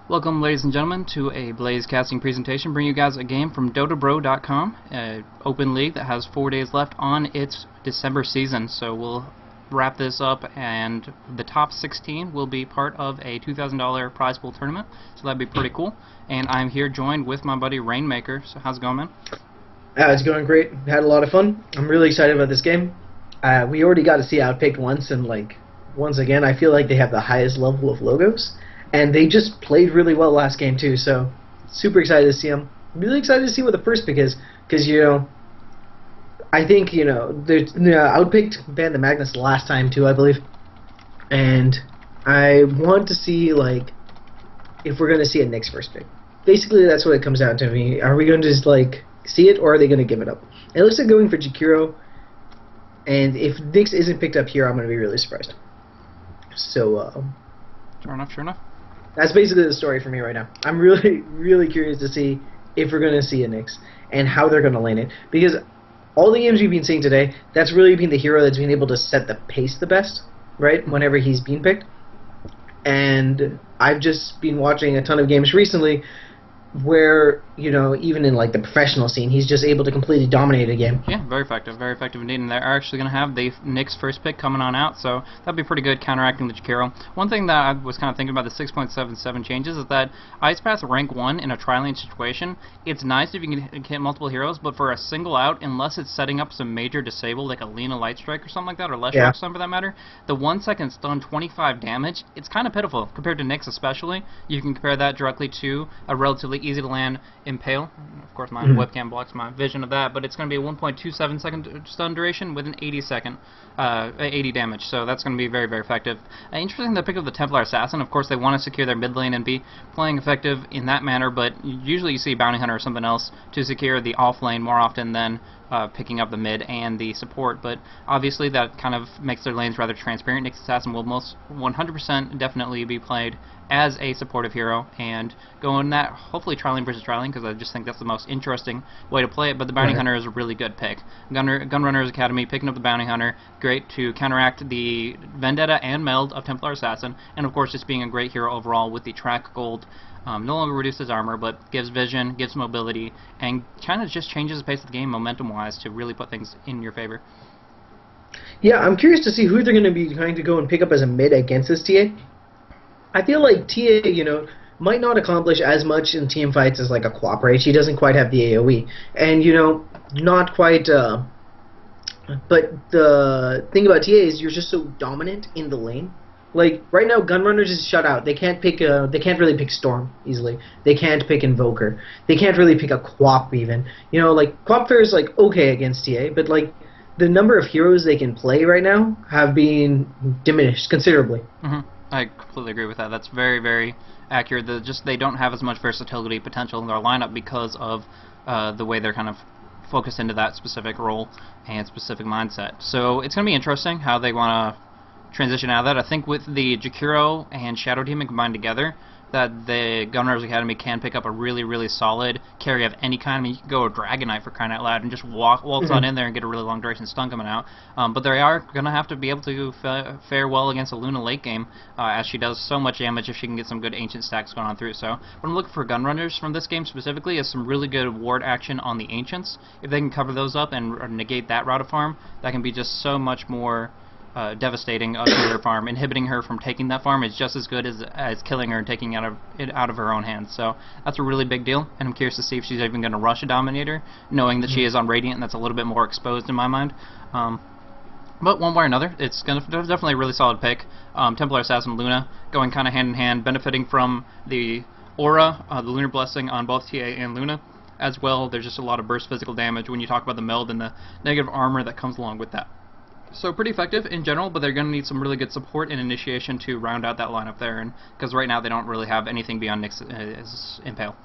Welcome, ladies and gentlemen, to a Blaze casting presentation. Bring you guys a game from DotaBro.com, an open league that has 4 days left on its December season. So we'll wrap this up, and the top 16 will be part of a $2,000 prize pool tournament. So that'd be pretty cool. And I'm here joined with my buddy Rainmaker. So how's it going, man? It's going great. Had a lot of fun. I'm really excited about this game. We already got to see Outpicked once, and once again, I feel like they have the highest level of logos. And they just played really well last game too, so super excited to see them. Really excited to see what the first pick is, because I think Outpicked banned the Magnus last time too, I believe, and I want to see if we're going to see a Nyx first pick. Basically, that's what it comes down to me. Are we going to just see it, or are they going to give it up? It looks like going for Jakiro, and if Nyx isn't picked up here, I'm going to be really surprised. So Sure enough. That's basically the story for me right now. I'm really, really curious to see if we're going to see a Nyx and how they're going to lane it. Because all the games we've been seeing today, that's really been the hero that's been able to set the pace the best, right, whenever he's been picked. And I've just been watching a ton of games recently where, even in the professional scene, he's just able to completely dominate a game. Yeah, very effective indeed. And they're actually going to have the Nyx first pick coming on out, so that'd be pretty good counteracting the Jakiro. One thing that I was kind of thinking about the 6.77 changes is that Ice Path rank 1 in a tri-lane situation, it's nice if you can hit multiple heroes, but for a single out, unless it's setting up some major disable, like a Lina Light Strike or something like that, or Less Shock Stun for that matter, the 1 second stun 25 damage, it's kind of pitiful, compared to Nyx especially. You can compare that directly to a relatively easy to land Impale. Of course, my webcam blocks my vision of that, but it's going to be a 1.27 second stun duration with an 80 damage, so that's going to be very, very effective. Interesting to pick up the Templar Assassin. Of course, they want to secure their mid lane and be playing effective in that manner, but usually you see Bounty Hunter or something else to secure the off lane more often than picking up the mid and the support, but obviously that kind of makes their lanes rather transparent. Nyx Assassin will most 100% definitely be played as a supportive hero, and go in that, hopefully tri-lane versus tri-lane, because I just think that's the most interesting way to play it, but the Bounty Hunter is a really good pick. Gunrunner's Academy, picking up the Bounty Hunter, great to counteract the Vendetta and Meld of Templar Assassin, and of course just being a great hero overall with the track gold. No longer reduces armor, but gives vision, gives mobility, and kind of just changes the pace of the game momentum-wise to really put things in your favor. Yeah, I'm curious to see who they're going to be trying to go and pick up as a mid against this TA. I feel like TA, might not accomplish as much in team fights as a Cooperate. She doesn't quite have the AoE. And, not quite... but the thing about TA is you're just so dominant in the lane. Right now, Gunrunners is shut out. They can't pick. They can't really pick Storm easily. They can't pick Invoker. They can't really pick a Quap even. Quap Fair is okay against TA, but the number of heroes they can play right now have been diminished considerably. I completely agree with that. That's very, very accurate. They don't have as much versatility potential in their lineup because of the way they're kind of focused into that specific role and specific mindset. So it's going to be interesting how they want to transition out of that. I think with the Jakiro and Shadow Demon combined together, that the Gunrunner's Academy can pick up a really, really solid carry of any kind. I mean, you can go a Dragon Knight for crying out loud and just waltz on in there and get a really long duration stun coming out. But they are going to have to be able to fare well against a Luna late game, as she does so much damage if she can get some good ancient stacks going on through. So what I'm looking for Gunrunners from this game specifically is some really good ward action on the ancients. If they can cover those up and negate that route of farm, that can be just so much more devastating to her farm. Inhibiting her from taking that farm is just as good as killing her and taking it out of her own hands. So that's a really big deal, and I'm curious to see if she's even going to rush a Dominator, knowing that she is on Radiant, and that's a little bit more exposed in my mind. But one way or another, it's definitely a really solid pick. Templar Assassin Luna going kind of hand in hand, benefiting from the aura, the Lunar Blessing on both TA and Luna. As well, there's just a lot of burst physical damage when you talk about the meld and the negative armor that comes along with that. So pretty effective in general, but they're going to need some really good support and initiation to round out that lineup there, and because right now they don't really have anything beyond Nyx Impale.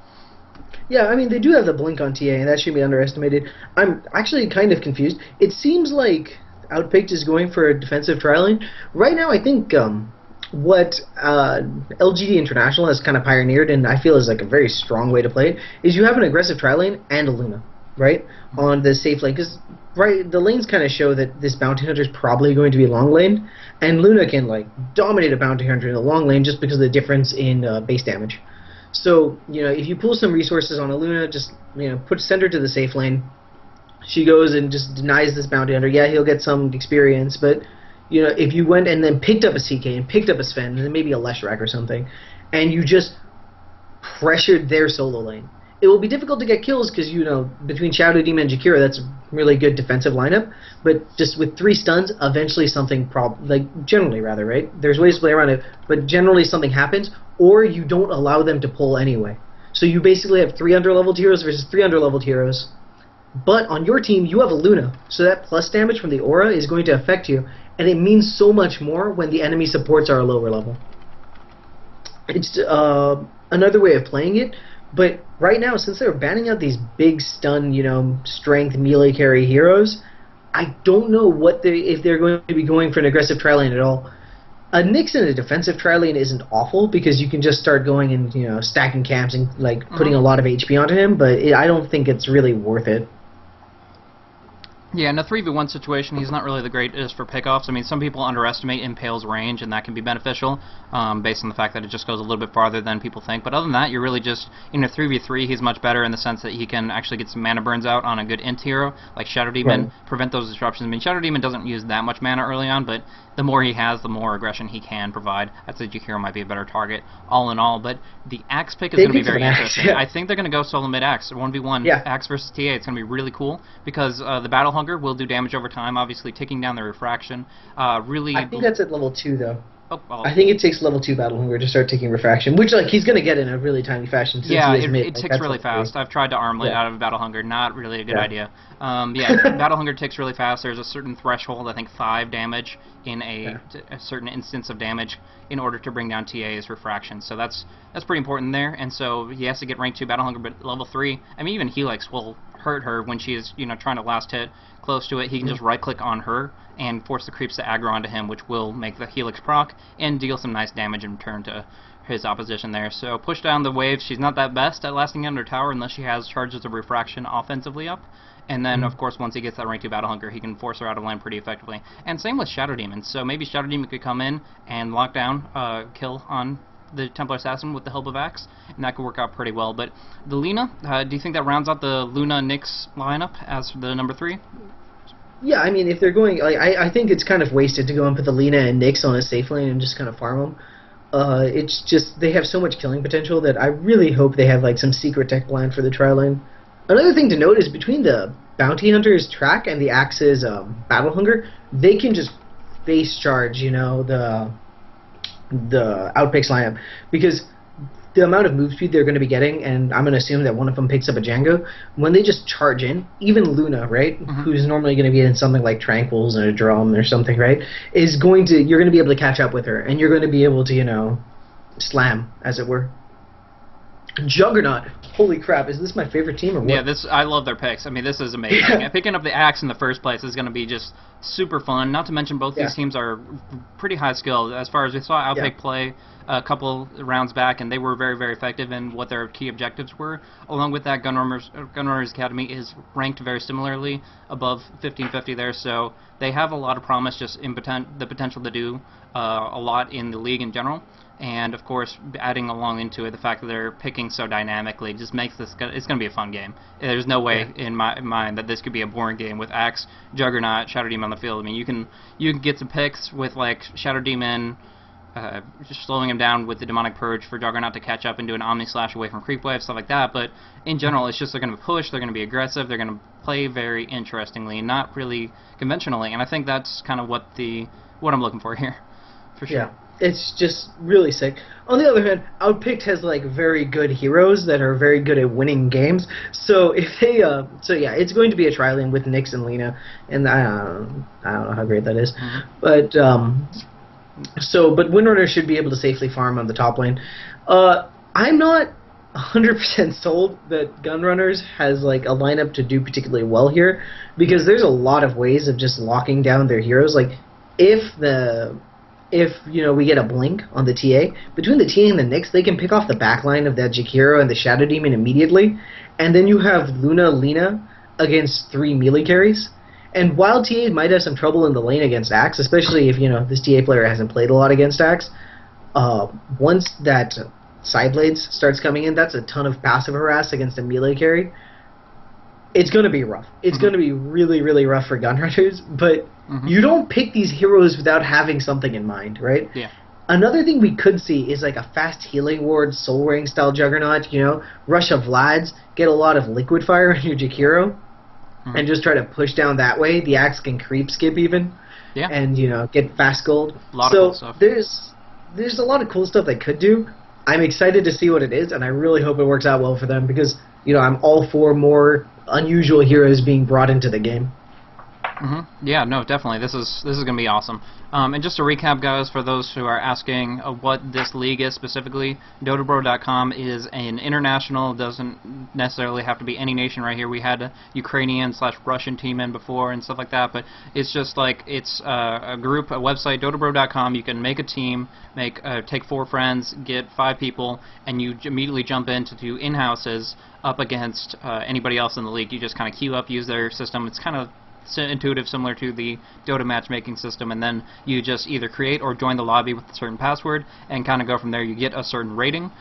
Yeah, I mean, they do have the blink on TA, and that shouldn't be underestimated. I'm actually kind of confused. It seems like Outpicked is going for a defensive tri-lane. Right now, I think what LGD International has kind of pioneered, and I feel is a very strong way to play it, is you have an aggressive tri-lane and a Luna, right, on the safe lane, because the lanes kind of show that this Bounty Hunter is probably going to be long lane, and Luna can dominate a Bounty Hunter in the long lane just because of the difference in base damage. So, if you pull some resources on a Luna, just, send her to the safe lane. She goes and just denies this bounty hunter. Yeah, he'll get some experience, but, if you went and then picked up a CK and picked up a Sven, and then maybe a Leshrac or something, and you just pressured their solo lane, it will be difficult to get kills because, between Shadow Demon and Jakiro, that's a really good defensive lineup. But just with 3 stuns, eventually something generally rather, right? There's ways to play around it, but generally something happens, or you don't allow them to pull anyway. So you basically have 3 underleveled heroes versus 3 underleveled heroes. But on your team, you have a Luna, so that plus damage from the aura is going to affect you, and it means so much more when the enemy supports are a lower level. It's another way of playing it. But right now, since they're banning out these big stun, strength melee carry heroes, I don't know if they're going to be going for an aggressive tri-lane at all. A Nyx in a defensive tri-lane isn't awful because you can just start going and stacking camps and putting a lot of HP onto him. But I don't think it's really worth it. Yeah, in a 3v1 situation, he's not really the greatest for pickoffs. I mean, some people underestimate Impale's range, and that can be beneficial, based on the fact that it just goes a little bit farther than people think. But other than that, you're really just, in a 3v3, he's much better in the sense that he can actually get some mana burns out on a good int hero, like Shadow Demon, prevent those disruptions. I mean, Shadow Demon doesn't use that much mana early on, but the more he has, the more aggression he can provide. I'd say Jakiro might be a better target, all in all. But the Axe pick is going to be very interesting. I think they're going to go solo mid-Axe, 1v1, Axe versus TA. It's going to be really cool, because the Battle Hunger will do damage over time, obviously ticking down the refraction. I think that's at level 2, though. Oh, well. I think it takes level 2 Battle Hunger to start taking refraction, which he's going to get in a really tiny fashion. Since yeah, he is mid. It ticks really fast. I've tried to armlet out of Battle Hunger, not really a good idea. Battle Hunger ticks really fast. There's a certain threshold, I think 5 damage in a certain instance of damage in order to bring down TA's refraction. So that's pretty important there. And so he has to get rank 2 Battle Hunger, but level 3, I mean, even Helix will hurt her when she is trying to last hit close to it. He can just right click on her and force the creeps to aggro onto him, which will make the Helix proc and deal some nice damage in return to his opposition there. So push down the wave. She's not that best at lasting under tower unless she has charges of refraction offensively up. And then, of course, once he gets that rank 2 Battle Hunger, he can force her out of lane pretty effectively. And same with Shadow Demon. So maybe Shadow Demon could come in and lock down kill on the Templar Assassin with the help of Axe, and that could work out pretty well. But the Lina, do you think that rounds out the Luna Nyx lineup as the number 3? Yeah, I mean, if they're going, I think it's kind of wasted to go and put the Lina and Nyx on a safe lane and just kind of farm them. It's just, they have so much killing potential that I really hope they have some secret tech plan for the tri-lane. Another thing to note is between the Bounty Hunter's track and the Axe's Battle Hunger, they can just face charge, the Outpicked lineup, because the amount of move speed they're going to be getting, and I'm going to assume that one of them picks up a Django, when they just charge in, even Luna, right, who's normally going to be in something like Tranquils and a Drum or something, right, you're going to be able to catch up with her, and you're going to be able to, slam, as it were. Juggernaut, holy crap, is this my favorite team or what? Yeah, I love their picks. I mean, this is amazing. Picking up the Axe in the first place is going to be just super fun. Not to mention both these teams are pretty high skill. As far as we saw Outpicked play a couple rounds back, and they were very, very effective in what their key objectives were. Along with that, Gunrunners Academy is ranked very similarly, above 1550 there, so they have a lot of promise just in the potential to do a lot in the league in general. And of course, adding along into it the fact that they're picking so dynamically just makes this, it's going to be a fun game. There's no way in my mind that this could be a boring game with Axe, Juggernaut, Shadow Demon on the field. I mean, you can get some picks with Shadow Demon just slowing him down with the Demonic Purge for Juggernaut to catch up and do an Omni Slash away from Creep Wave, stuff like that. But in general, it's just they're going to push, they're going to be aggressive, they're going to play very interestingly, not really conventionally. And I think that's kind of what I'm looking for here, for sure. Yeah. It's just really sick. On the other hand, Outpicked has very good heroes that are very good at winning games. So if they, it's going to be a tri-lane with Nyx and Lina, and I don't know how great that is, but but Windrunner should be able to safely farm on the top lane. I'm not 100% sold that Gunrunners has a lineup to do particularly well here, because there's a lot of ways of just locking down their heroes. If we get a blink on the TA, between the TA and the Nyx, they can pick off the backline of that Jakiro and the Shadow Demon immediately, and then you have Lina against 3 melee carries. And while TA might have some trouble in the lane against Axe, especially if this TA player hasn't played a lot against Axe, once that side blades starts coming in, that's a ton of passive harass against a melee carry. It's going to be rough. It's going to be really, really rough for gun runners, but you don't pick these heroes without having something in mind, right? Yeah. Another thing we could see is like a fast healing ward, Soul Ring style Juggernaut, rush of Vlads, get a lot of liquid fire on your Jakiro, and just try to push down that way. The axe can creep skip even, and get fast gold. A lot of cool stuff. There's a lot of cool stuff they could do. I'm excited to see what it is, and I really hope it works out well for them because I'm all for more unusual heroes being brought into the game. Yeah, no, definitely. This is going to be awesome. And just to recap, guys, for those who are asking what this league is specifically, DotaBro.com is an international. Doesn't necessarily have to be any nation right here. We had a Ukrainian/Russian team in before and stuff like that, but it's just like it's a group, a website, DotaBro.com. You can make a team, take 4 friends, get 5 people, and you immediately jump into do in-houses up against anybody else in the league. You just kind of queue up, use their system. It's kind of intuitive, similar to the Dota matchmaking system, and then you just either create or join the lobby with a certain password and kind of go from there. You get a certain rating,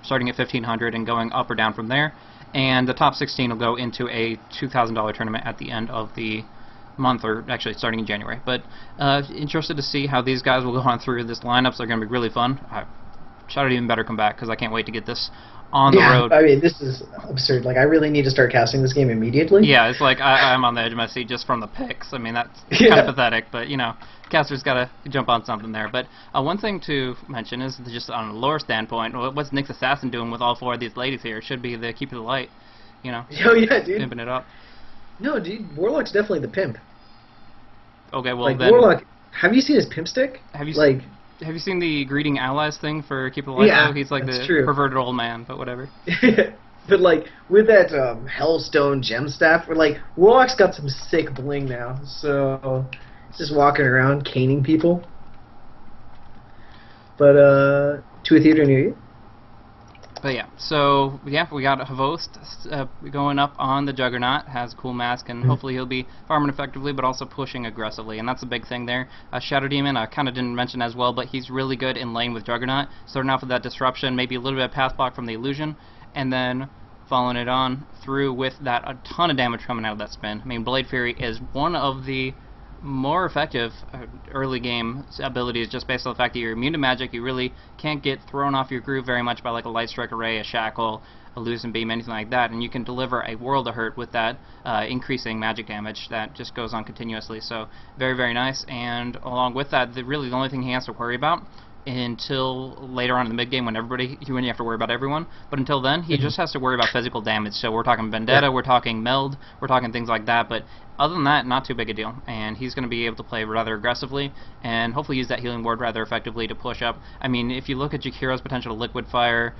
starting at 1500 and going up or down from there, and the top 16 will go into a $2,000 tournament at the end of the month, or actually starting in January. But interested to see how these guys will go on through this lineups. They're going to be really fun. Shadow Demon better come back because I can't wait to get this on the road. I mean, this is absurd. Like, I really need to start casting this game immediately. Yeah, it's like I'm on the edge of my seat just from the picks. I mean, that's kind of pathetic, but caster's got to jump on something there. But one thing to mention is just on a lore standpoint, what's Nyx Assassin doing with all 4 of these ladies here? It should be the Keep of the Light, Oh yeah, dude. Pimping it up. No, dude, Warlock's definitely the pimp. Okay, well like, then. Warlock, have you seen his pimp stick? Have you seen the greeting allies thing for Keep of the Light? Yeah, though? He's like the perverted old man, but whatever. But like with that Hellstone gem staff, Warlock's got some sick bling now. So he's just walking around caning people. But to a theater near you. But yeah, so yeah, we got Havost going up on the Juggernaut, has a cool mask, and hopefully he'll be farming effectively, but also pushing aggressively, and that's a big thing there. Shadow Demon, I kind of didn't mention as well, but he's really good in lane with Juggernaut, starting off with that disruption, maybe a little bit of path block from the illusion, and then following it on through with that a ton of damage coming out of that spin. I mean, Blade Fury is one of the more effective early game abilities just based on the fact that you're immune to magic. You really can't get thrown off your groove very much by like a Light Strike Array, a Shackle, a Loosen Beam, anything like that, and you can deliver a world of hurt with that increasing magic damage that just goes on continuously. So very, very nice, and along with that, really the only thing he has to worry about until later on in the mid game when you have to worry about everyone, but until then he just has to worry about physical damage. So we're talking Vendetta, we're talking Meld, we're talking things like that, but other than that, not too big a deal, and he's going to be able to play rather aggressively and hopefully use that healing ward rather effectively to push up. I mean, if you look at Jakiro's potential to Liquid Fire,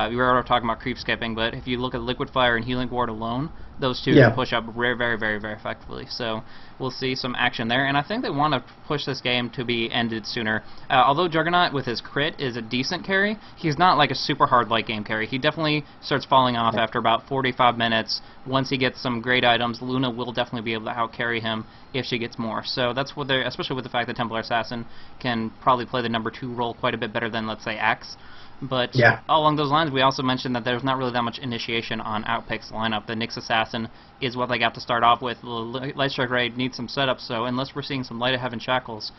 we were already talking about creep skipping, but if you look at Liquid Fire and healing ward alone, those two can push up very, very, very, very effectively. So we'll see some action there, and I think they want to push this game to be ended sooner. Although Juggernaut with his crit is a decent carry, he's not like a super hard late game carry. He definitely starts falling off after about 45 minutes. Once he gets some great items, Luna will definitely be able to out-carry him if she gets more. So that's what they're, especially with the fact that Templar Assassin can probably play the number 2 role quite a bit better than, let's say, Axe. But along those lines, we also mentioned that there's not really that much initiation on Outpicked's lineup. The Nyx Assassin is what they got to start off with. The Light Strike Raid needs some setup, so unless we're seeing some Light of Heaven Shackles,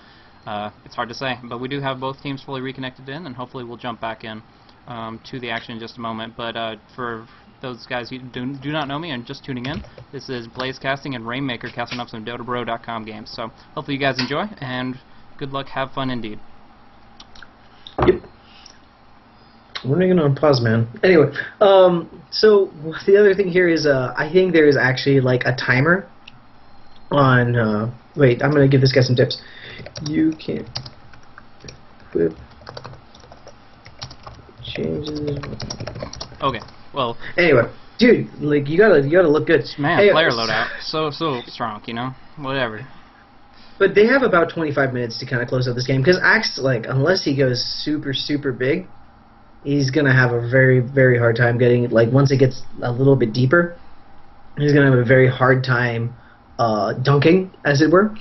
it's hard to say. But we do have both teams fully reconnected in, and hopefully we'll jump back in to the action in just a moment. But for those guys who do not know me and just tuning in, this is Blaze Casting and Rainmaker casting up some DotaBro.com games. So hopefully you guys enjoy, and good luck, have fun indeed. Yep. We're not going to pause, man. Anyway, so the other thing here is I think there is actually like a timer on... wait, I'm going to give this guy some tips. You can equip changes... Okay, well... Anyway, dude, like, you gotta look good. Man, hey, player loadout. So strong, you know? Whatever. But they have about 25 minutes to kind of close out this game, because Axe, like, unless he goes super, super big, he's going to have a very, very hard time getting, like, once it gets a little bit deeper, he's going to have a very hard time dunking, as it were.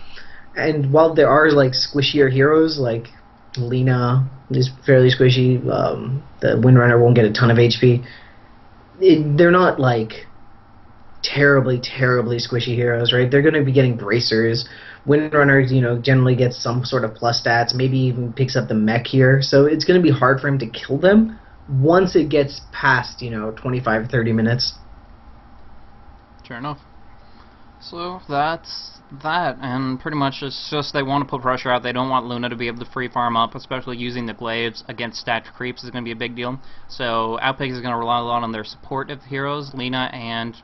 And while there are, like, squishier heroes, like Lena is fairly squishy. The Windrunner won't get a ton of HP. They're not like terribly, terribly squishy heroes, right? They're going to be getting bracers. Windrunner, generally gets some sort of plus stats, maybe even picks up the mech here. So it's going to be hard for him to kill them once it gets past, 25, 30 minutes. Sure enough. So that's that, and pretty much it's just they want to put pressure out. They don't want Luna to be able to free farm up, especially using the glaives against stacked creeps is going to be a big deal. So Outpicked is going to rely a lot on their support of heroes, Lena and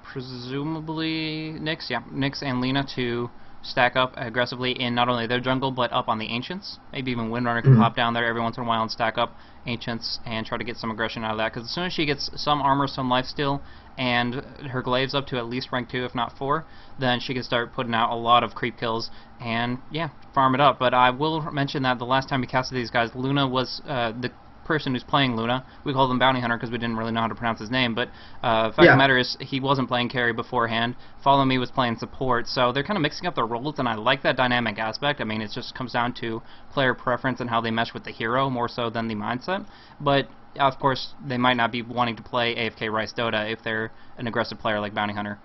presumably Nyx, Nyx and Lena to stack up aggressively in not only their jungle but up on the Ancients. Maybe even Windrunner can pop down there every once in a while and stack up Ancients and try to get some aggression out of that, because as soon as she gets some armor, some lifesteal, and her glaives up to at least rank 2 if not 4, then she can start putting out a lot of creep kills and yeah, farm it up. But I will mention that the last time we casted these guys, Luna was the person who's playing Luna. We called him Bounty Hunter because we didn't really know how to pronounce his name, but the fact of the matter is he wasn't playing carry beforehand. Follow Me was playing support, so they're kind of mixing up their roles, and I like that dynamic aspect. I mean, it just comes down to player preference and how they mesh with the hero more so than the mindset, but of course they might not be wanting to play AFK Rice Dota if they're an aggressive player like Bounty Hunter.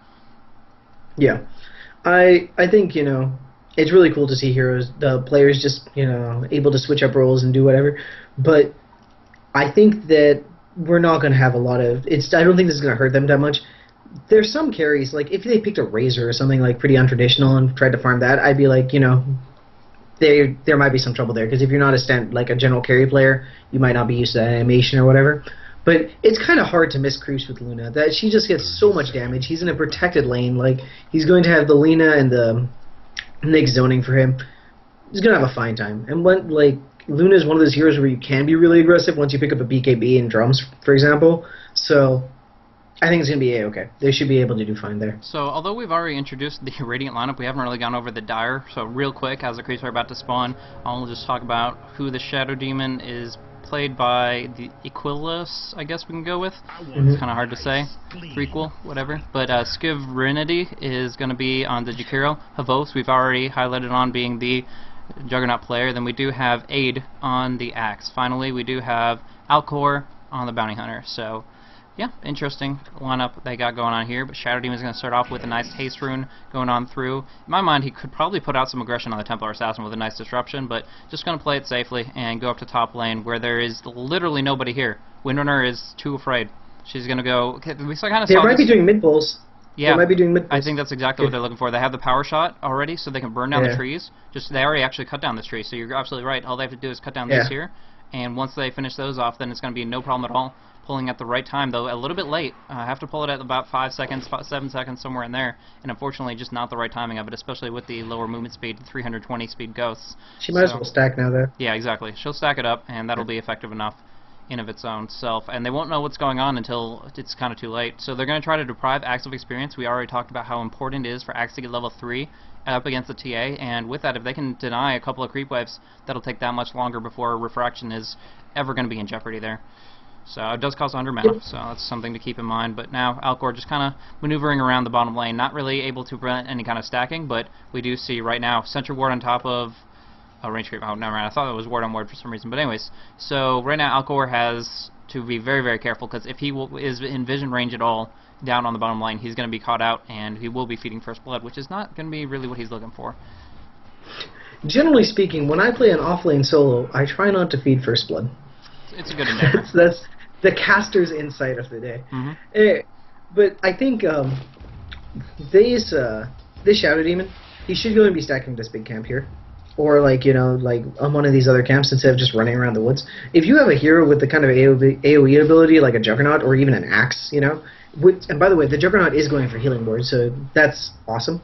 Yeah, I think, it's really cool to see the players just, able to switch up roles and do whatever, but I think that we're not going to have a lot of... I don't think this is going to hurt them that much. There's some carries, like if they picked a Razor or something like pretty untraditional and tried to farm that, I'd be like, there might be some trouble there, because if you're not a general carry player, you might not be used to that animation or whatever. But it's kind of hard to miss creeps with Luna. That she just gets so much damage. He's in a protected lane. Like, he's going to have the Lena and the Nyx zoning for him. He's going to have a fine time. And when, Luna is one of those heroes where you can be really aggressive once you pick up a BKB and drums, for example. So I think it's going to be A-okay. They should be able to do fine there. So although we've already introduced the Radiant lineup, we haven't really gone over the Dire. So real quick, as the creeps are about to spawn, I'll just talk about who the Shadow Demon is played by. The Equilus, I guess we can go with. It's kind of hard to say. Prequel, whatever. But Skivrinity is going to be on the Jakiro. Havos, we've already highlighted on being the Juggernaut player. Then we do have Aid on the Axe. Finally, we do have Alcor on the Bounty Hunter. So, yeah, interesting lineup they got going on here. But Shadow Demon is going to start off with a nice haste rune going on through. In my mind, he could probably put out some aggression on the Templar Assassin with a nice disruption, but just going to play it safely and go up to top lane where there is literally nobody here. Windrunner is too afraid. She's going to go... We kind of they might be doing mid pulls. Yeah, they might be doing mid pulls. I think that's exactly what they're looking for. They have the power shot already, so they can burn down the trees. They already actually cut down this tree, so you're absolutely right. All they have to do is cut down these here, and once they finish those off, then it's going to be no problem at all. Pulling at the right time, though, a little bit late. I have to pull it at about 5 seconds, 7 seconds, somewhere in there, and unfortunately just not the right timing of it, especially with the lower movement speed, 320 speed ghosts. She might as well stack now, though. Yeah, exactly. She'll stack it up, and that'll be effective enough in of its own self, and they won't know what's going on until it's kind of too late. So they're going to try to deprive Axe of experience. We already talked about how important it is for Axe to get level 3 up against the TA, and with that, if they can deny a couple of creep waves, that'll take that much longer before refraction is ever going to be in jeopardy there. So it does cost 100 mana, so that's something to keep in mind. But now Alcor just kind of maneuvering around the bottom lane, not really able to prevent any kind of stacking, but we do see right now Sentry Ward on top of range creep. Oh, never mind. I thought it was ward on ward for some reason. But anyways, so right now Alcor has to be very, very careful, because if he is in vision range at all down on the bottom lane, he's going to be caught out, and he will be feeding first blood, which is not going to be really what he's looking for. Generally speaking, when I play an off-lane solo, I try not to feed first blood. It's a good endeavor. That's the caster's insight of the day. But I think this Shadow Demon, he should go and be stacking this big camp here. Or on one of these other camps instead of just running around the woods. If you have a hero with the kind of AoE ability like a Juggernaut or even an Axe, and by the way, the Juggernaut is going for healing ward, so that's awesome.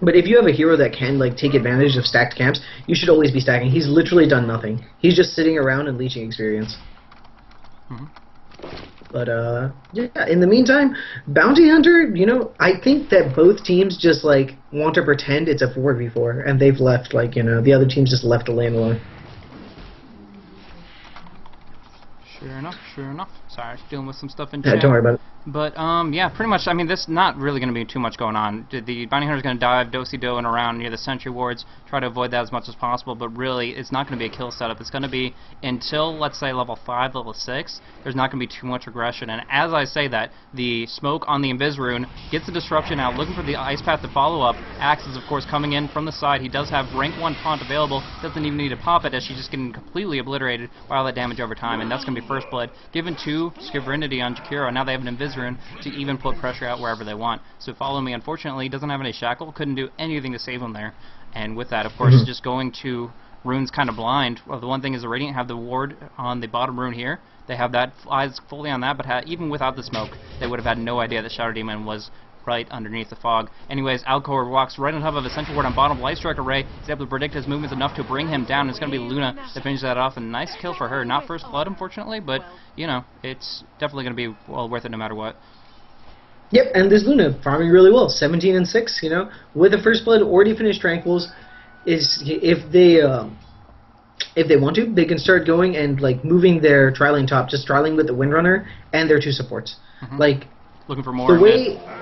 But if you have a hero that can take advantage of stacked camps, you should always be stacking. He's literally done nothing. He's just sitting around and leeching experience. But yeah, in the meantime, Bounty Hunter, I think that both teams just want to pretend it's a 4v4, and they've left the other teams just left the lane alone. Sure enough. Sure enough. Sorry, dealing with some stuff in Yeah, chat. don't worry about it. But, yeah, pretty much, I mean, this not really going to be too much going on. The Bounty Hunter's going to dive do-si-do and around near the sentry wards, try to avoid that as much as possible, but really, it's not going to be a kill setup. It's going to be, until, let's say, level 5, level 6, there's not going to be too much aggression. And as I say that, the smoke on the Invis rune gets the disruption out, looking for the ice path to follow up. Axe is, of course, coming in from the side. He does have rank 1 taunt available, doesn't even need to pop it, as she's just getting completely obliterated by all that damage over time, and that's going to be first blood. Given 2 Skivrinity on Jakiro, now they have an Invis rune to even put pressure out wherever they want. So Follow Me, unfortunately, doesn't have any shackle, couldn't do anything to save him there. And with that, of course, just going to runes kind of blind. Well, the one thing is the Radiant have the ward on the bottom rune here. They have that eyes fully on that, but even without the smoke, they would have had no idea that Shadow Demon was right underneath the fog. Anyways, Alcor walks right on top of a Central Ward on bottom. Light Strike Array is able to predict his movements enough to bring him down. It's going to be Luna that finishes that off. A nice kill for her. Not first blood, unfortunately, but, you know, it's definitely going to be well worth it no matter what. Yep, and this Luna farming really well, 17 and 6. You know, with the first blood already finished tranquils. Is if they want to, they can start going and like moving their trialing top, just trialing with the Windrunner and their 2 supports. Like looking for more.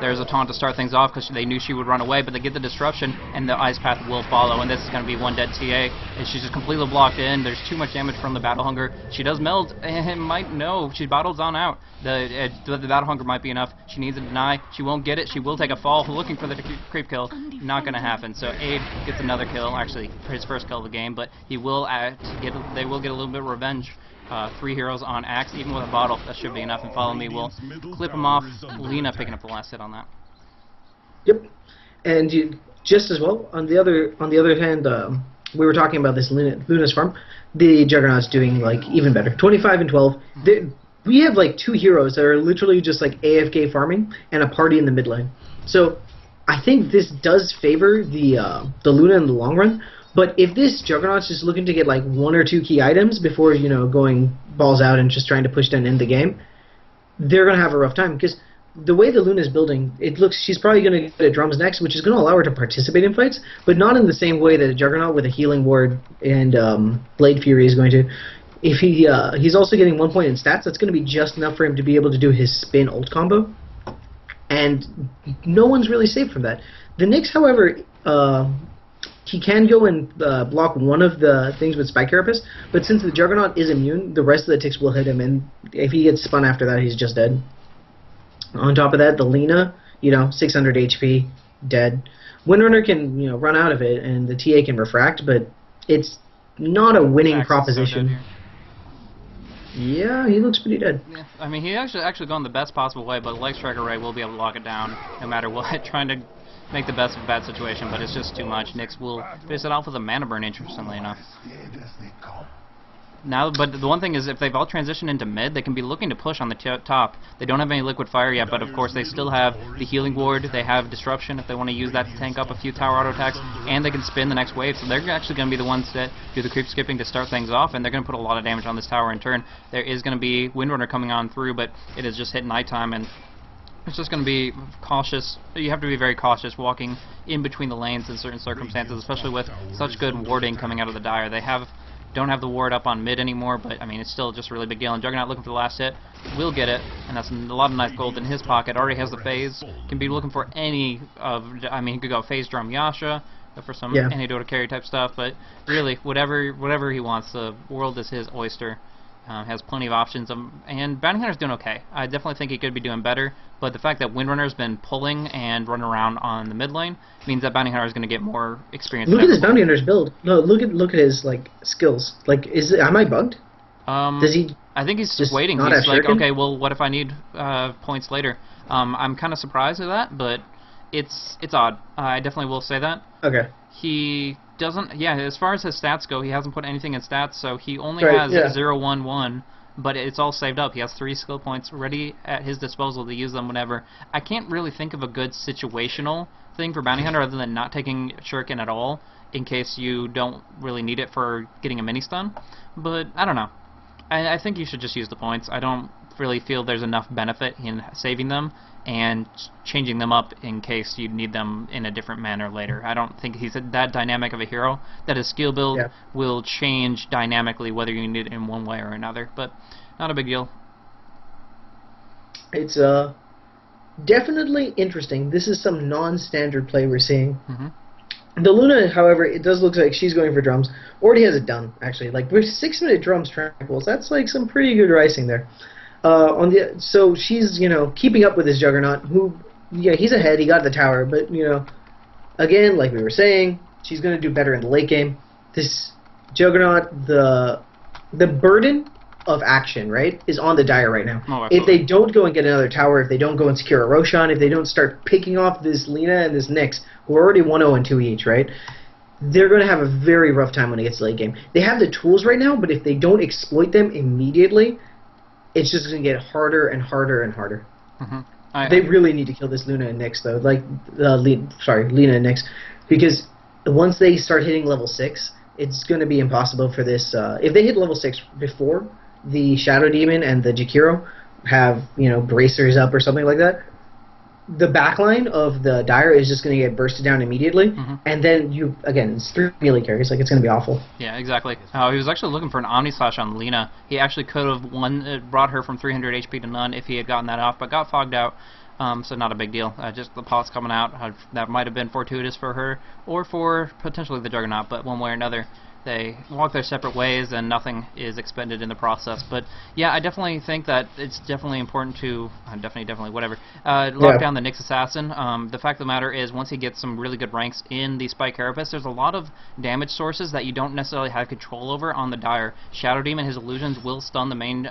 There's a taunt to start things off because they knew she would run away, but they get the disruption and the ice path will follow, and this is going to be one dead TA, and she's just completely blocked in. There's too much damage from the Battle Hunger. She does meld and might know. She bottles on out. The Battle Hunger might be enough. She needs to deny. She won't get it. She will take a fall. Looking for the creep kill. Not going to happen. So Aid gets another kill, actually his first kill of the game, but he will they will get a little bit of revenge. 3 heroes on Axe, even with a bottle, that should be enough, and Follow Me will clip him off. Lena picking up the last hit on that. Yep, and just as well, on the other hand, we were talking about this Luna's farm. The Juggernaut's doing like even better, 25 and 12. We have like 2 heroes that are literally just like AFK farming and a party in the mid lane. So I think this does favor the Luna in the long run. But if this Juggernaut's just looking to get like 1 or 2 key items before, you know, going balls out and just trying to push down in the game, they're going to have a rough time. Because the way the Luna's building, it looks she's probably going to get drums next, which is going to allow her to participate in fights, but not in the same way that a Juggernaut with a healing ward and Blade Fury is going to. If he's also getting 1 point in stats, that's going to be just enough for him to be able to do his spin ult combo. And no one's really safe from that. The Nyx, however, he can go and block one of the things with Spike Carapace, but since the Juggernaut is immune, the rest of the ticks will hit him, and if he gets spun after that, he's just dead. On top of that, the Lena, you know, 600 HP, dead. Windrunner can, you know, run out of it, and the TA can refract, but it's not a winning proposition. Yeah, he looks pretty dead. Yeah, I mean, he actually gone the best possible way, but Light Strike Array will be able to lock it down no matter what, trying to make the best of a bad situation, but it's just too much. Nyx will finish it off with a mana burn, interestingly enough. Now, but the one thing is, if they've all transitioned into mid, they can be looking to push on the top. They don't have any liquid fire yet, but of course they still have the healing ward. They have disruption if they want to use that to tank up a few tower auto attacks, and they can spin the next wave. So they're actually going to be the ones that do the creep skipping to start things off, and they're going to put a lot of damage on this tower in turn. There is going to be Windrunner coming on through, but it has just hit nighttime, and it's just going to be cautious. You have to be very cautious walking in between the lanes in certain circumstances, especially with such good warding coming out of the Dire. They don't have the ward up on mid anymore, but I mean it's still just a really big deal. And Juggernaut looking for the last hit, will get it, and that's a lot of nice gold in his pocket. Already has the phase, can be looking for any of. I mean, he could go phase drum Yasha, go for some anti-Dota carry type stuff, but really whatever he wants. The world is his oyster. Has plenty of options, and Bounty Hunter's doing okay. I definitely think he could be doing better, but the fact that Windrunner's been pulling and running around on the mid lane means that Bounty Hunter is going to get more experience. Look at this Bounty Hunter's build. No, look at his like skills. Like, am I bugged? Does he? I think he's just waiting. He's like, okay, well, what if I need points later? I'm kind of surprised at that, but it's odd. I definitely will say that. Okay. He doesn't, as far as his stats go, he hasn't put anything in stats, so he only has 0-1-1, but it's all saved up. He has 3 skill points ready at his disposal to use them whenever. I can't really think of a good situational thing for Bounty Hunter other than not taking Shuriken at all, in case you don't really need it for getting a mini-stun, but I don't know. I think you should just use the points. I don't really feel there's enough benefit in saving them and changing them up in case you need them in a different manner later. I don't think he's that dynamic of a hero that his skill build will change dynamically whether you need it in one way or another, but not a big deal. It's definitely interesting. This is some non-standard play we're seeing. The Luna, however, it does look like she's going for drums. Already has it done, actually. Like, with 6-minute drums tranquils, that's like some pretty good ricing there. So she's, keeping up with this Juggernaut, who, yeah, he's ahead, he got the tower, but, again, like we were saying, she's going to do better in the late game. This Juggernaut, the burden of action, right, is on the Dire right now. Oh, if they don't go and get another tower, if they don't go and secure a Roshan, if they don't start picking off this Lina and this Nyx, who are already 1-0 and 2 each, right, they're going to have a very rough time when it gets to late game. They have the tools right now, but if they don't exploit them immediately, it's just going to get harder and harder and harder. They really need to kill this Luna and Nyx, though. Like, Lina and Nyx, because once they start hitting level 6, it's going to be impossible for this. If they hit level 6 before the Shadow Demon and the Jakiro have, bracers up or something like that, the backline of the Dire is just going to get bursted down immediately, and then it's 3 melee carries, like, it's going to be awful. Yeah, exactly. He was actually looking for an Omni Slash on Lina. He actually could have brought her from 300 HP to none if he had gotten that off, but got fogged out, so not a big deal. Just the pots coming out, that might have been fortuitous for her, or for potentially the Juggernaut, but one way or another, they walk their separate ways and nothing is expended in the process. But yeah, I definitely think that it's definitely important to lock down the Nyx Assassin. The fact of the matter is, once he gets some really good ranks in the Spike Carapace, there's a lot of damage sources that you don't necessarily have control over on the Dire. Shadow Demon, his illusions will stun the main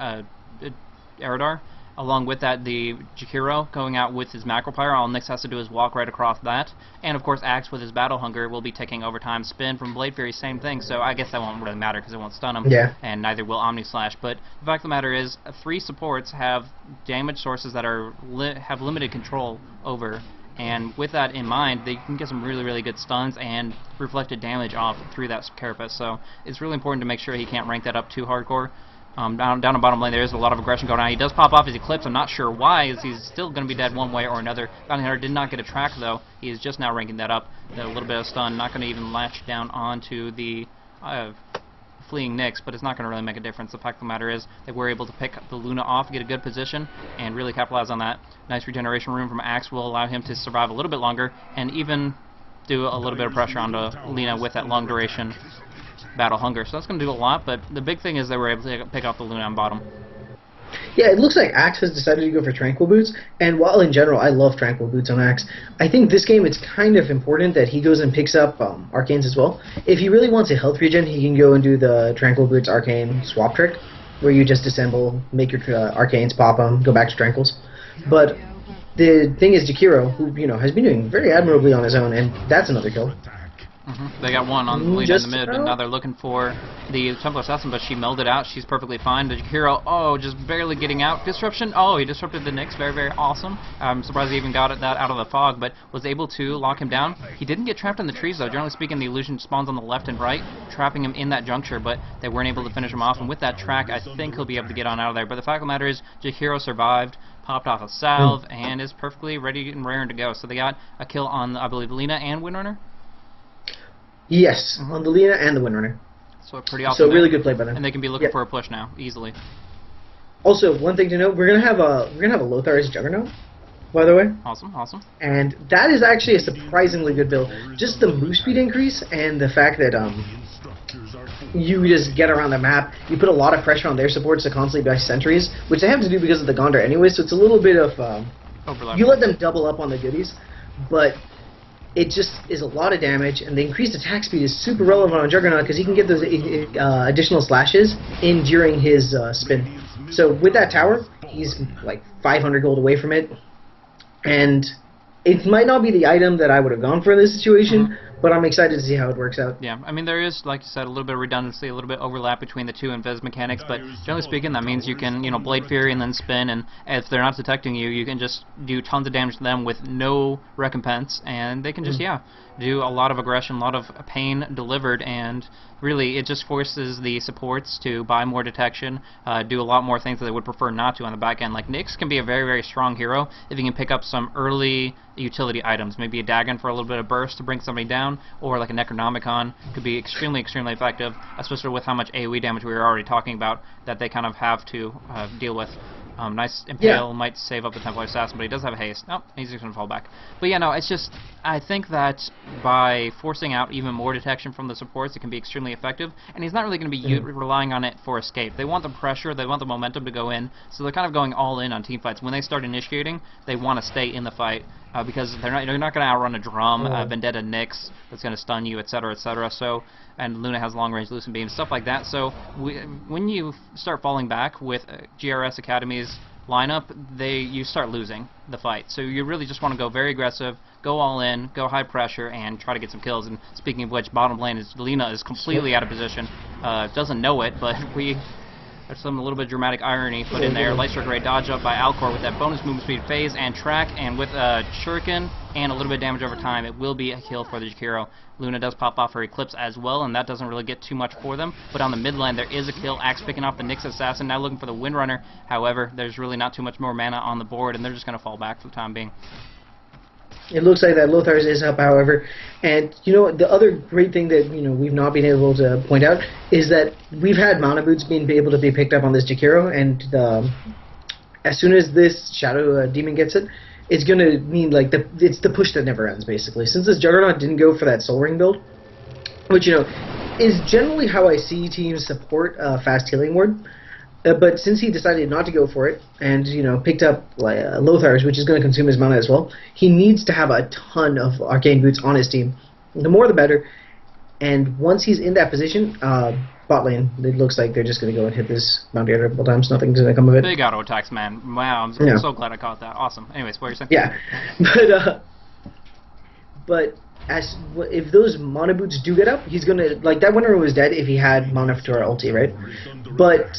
Eridar. Along with that, the Jakiro going out with his Macropyre, all Nyx has to do is walk right across that. And of course, Axe with his Battle Hunger will be taking overtime. Spin from Blade Fury, same thing, so I guess that won't really matter because it won't stun him. Yeah. And neither will Omni Slash. But the fact of the matter is, 3 supports have damage sources that are have limited control over. And with that in mind, they can get some really, really good stuns and reflected damage off through that Carapace. So it's really important to make sure he can't rank that up too hardcore. Down in bottom lane, there is a lot of aggression going on. He does pop off his Eclipse. I'm not sure why, as he's still going to be dead one way or another. Bounty Hunter did not get a track, though. He is just now ranking that up. A little bit of stun, not going to even latch down onto the fleeing Nyx, but it's not going to really make a difference. The fact of the matter is they were able to pick the Luna off, get a good position, and really capitalize on that. Nice regeneration room from Axe will allow him to survive a little bit longer, and even do a little bit of pressure onto Lina with that long duration Battle Hunger. So that's going to do a lot, but the big thing is they were able to pick up the Luna on bottom. Yeah, it looks like Axe has decided to go for Tranquil Boots, and while in general I love Tranquil Boots on Axe, I think this game it's kind of important that he goes and picks up Arcanes as well. If he really wants a health regen, he can go and do the Tranquil Boots Arcane swap trick, where you just disassemble, make your Arcanes, pop them, go back to Tranquils. But the thing is, Jakiro, who has been doing very admirably on his own, and that's another kill. They got one on Lina in the mid, and now they're looking for the Templar Assassin, but she melded out. She's perfectly fine. The Jakiro, just barely getting out. Disruption, he disrupted the Nyx. Very, very awesome. I'm surprised he even got that out of the fog, but was able to lock him down. He didn't get trapped in the trees, though. Generally speaking, the illusion spawns on the left and right, trapping him in that juncture, but they weren't able to finish him off, and with that track, I think he'll be able to get on out of there. But the fact of the matter is, Jakiro survived, popped off a salve, and is perfectly ready and raring to go. So they got a kill on, I believe, Lina and Windrunner? Yes, on the Lina and the Windrunner. So pretty awesome. So really good play by them. And they can be looking for a push now, easily. Also, one thing to note, we're gonna have a Lothar as Juggernaut, by the way. Awesome, awesome. And that is actually a surprisingly good build. Just the move speed increase and the fact that you just get around the map. You put a lot of pressure on their supports to constantly buy sentries, which they have to do because of the Gondor anyway. So it's a little bit of overlap. You let them double up on the goodies, but it just is a lot of damage, and the increased attack speed is super relevant on Juggernaut because he can get those additional slashes in during his spin. So with that tower, he's like 500 gold away from it, and it might not be the item that I would have gone for in this situation, but I'm excited to see how it works out. Yeah, I mean, there is, like you said, a little bit of redundancy, a little bit of overlap between the two invis mechanics, but generally speaking, that means you can, Blade Fury and then spin, and if they're not detecting you, you can just do tons of damage to them with no recompense, and they can just, do a lot of aggression, a lot of pain delivered, and really, it just forces the supports to buy more detection, do a lot more things that they would prefer not to on the back end. Like, Nyx can be a very, very strong hero if you can pick up some early utility items, maybe a Dagon for a little bit of burst to bring somebody down, or like a Necronomicon could be extremely, extremely effective, especially with how much AoE damage we were already talking about that they kind of have to deal with. Nice impale, might save up the Templar Assassin, but he does have haste. Oh, he's just going to fall back. But yeah, no, it's just, I think that by forcing out even more detection from the supports, it can be extremely effective, and he's not really going to be relying on it for escape. They want the pressure, they want the momentum to go in, so they're kind of going all in on team fights. When they start initiating, they want to stay in the fight, because they're not going to outrun a drum, Vendetta Nyx that's going to stun you, etc., etc. So, and Luna has long-range Lucent Beam, stuff like that. So when you start falling back with GRS Academy's lineup, you start losing the fight. So you really just want to go very aggressive, go all in, go high pressure, and try to get some kills. And speaking of which, bottom lane is Lina is completely out of position. Doesn't know it, but there's a little bit of dramatic irony put in there. Light Strike Ray dodge up by Alcor with that bonus movement speed, phase, and track, and with Shuriken and a little bit of damage over time, it will be a kill for the Jakiro. Luna does pop off her Eclipse as well, and that doesn't really get too much for them. But on the mid lane, there is a kill. Axe picking off the Nyx Assassin, now looking for the Windrunner. However, there's really not too much more mana on the board, and they're just going to fall back for the time being. It looks like that Lothar's is up, however, and you know the other great thing that we've not been able to point out is that we've had mana boots being able to be picked up on this Jakiro, and as soon as this Shadow Demon gets it, it's going to mean like it's the push that never ends, basically. Since this Juggernaut didn't go for that Soul Ring build, which is generally how I see teams support fast healing ward. But since he decided not to go for it, and picked up Lothar's, which is going to consume his mana as well, he needs to have a ton of Arcane Boots on his team. The more the better. And once he's in that position, bot lane, it looks like they're just going to go and hit this Bounty Hunter a couple times. Nothing's going to come of it. Big auto attacks, man. Wow, I'm so glad I caught that. Awesome. Anyways, what you're saying? Yeah, but if those mana boots do get up, he's gonna that Winter was dead if he had mana for ulti, right? But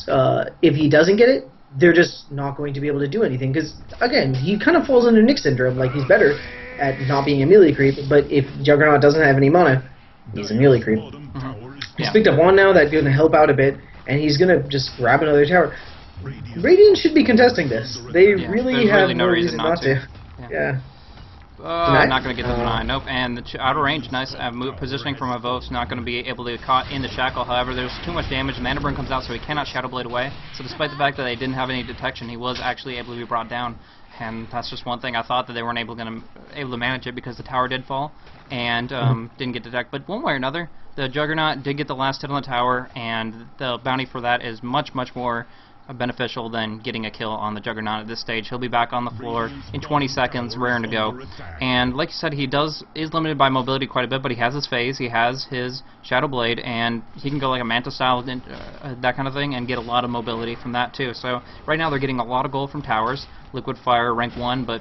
if he doesn't get it, they're just not going to be able to do anything because again, he kind of falls into Nyx syndrome. Like he's better at not being a melee creep, but if Juggernaut doesn't have any mana, he's a melee creep. He's picked up one now that's going to help out a bit, and he's going to just grab another tower. Radiant should be contesting this. They really have no reason not to. Yeah. Not going to get the deny. Nope. And the outer range, nice positioning from Avos. Not going to be able to get caught in the shackle. However, there's too much damage. Mana Burn comes out, so he cannot Shadow Blade away. So despite the fact that they didn't have any detection, he was actually able to be brought down. And that's just one thing. I thought that they weren't able to manage it because the tower did fall and didn't get detected. But one way or another, the Juggernaut did get the last hit on the tower, and the bounty for that is much, much more beneficial than getting a kill on the Juggernaut at this stage. He'll be back on the floor in 20 seconds, raring to go. And like you said, he is limited by mobility quite a bit, but he has his phase, he has his Shadow Blade, and he can go like a Manta style, that kind of thing, and get a lot of mobility from that too. So right now they're getting a lot of gold from towers. Liquid Fire, rank 1, but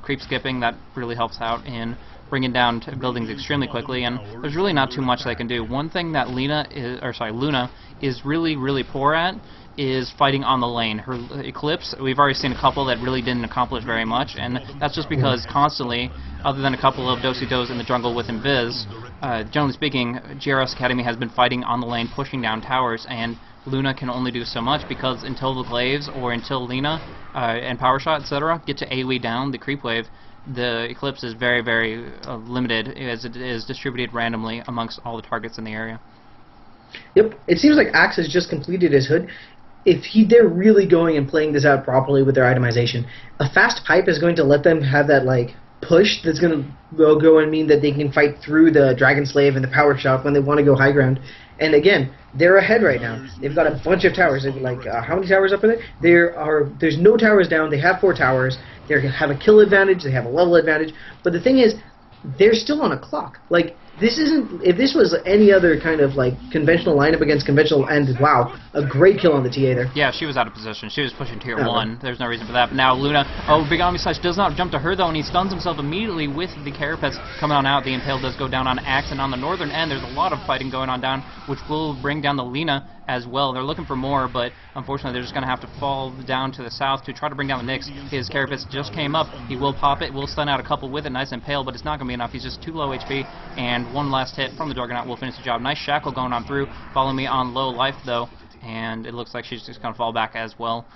creep skipping, that really helps out in bringing down buildings extremely quickly, and there's really not too much they can do. One thing that Luna is really, really poor at is fighting on the lane. Her Eclipse, we've already seen a couple that really didn't accomplish very much, and that's just because constantly, other than a couple of Dosey-Dos in the jungle with Invis, generally speaking, GRS Academy has been fighting on the lane, pushing down towers, and Luna can only do so much because until the Glaives or until Lina and Power Shot, etc., get to AoE down the creep wave, the Eclipse is very, very limited as it is distributed randomly amongst all the targets in the area. Yep, it seems like Axe has just completed his hood. If they're really going and playing this out properly with their itemization, a fast pipe is going to let them have that push that's going to go and mean that they can fight through the Dragon Slave and the Power Shot when they want to go high ground. And again, they're ahead right now. They've got a bunch of towers. How many towers up in there? There's no towers down. They have 4 towers. They have a kill advantage. They have a level advantage. But the thing is, they're still on a clock. This isn't. If this was any other kind of conventional lineup against conventional, and wow, a great kill on the TA there. Yeah, she was out of position. She was pushing tier 1. There's no reason for that. But now Luna, big Omni Slash does not jump to her though, and he stuns himself immediately with the Carapace coming on out. The Impale does go down on Axe, and on the northern end, there's a lot of fighting going on down, which will bring down the Lina as well. They're looking for more, but unfortunately they're just going to have to fall down to the south to try to bring down the Nyx. His Carapace just came up. He will pop it, will stun out a couple with it, nice Impale, but it's not going to be enough. He's just too low HP, and one last hit from the Juggernaut will finish the job. Nice Shackle going on through. Follow me on low life though, and it looks like she's just going to fall back as well.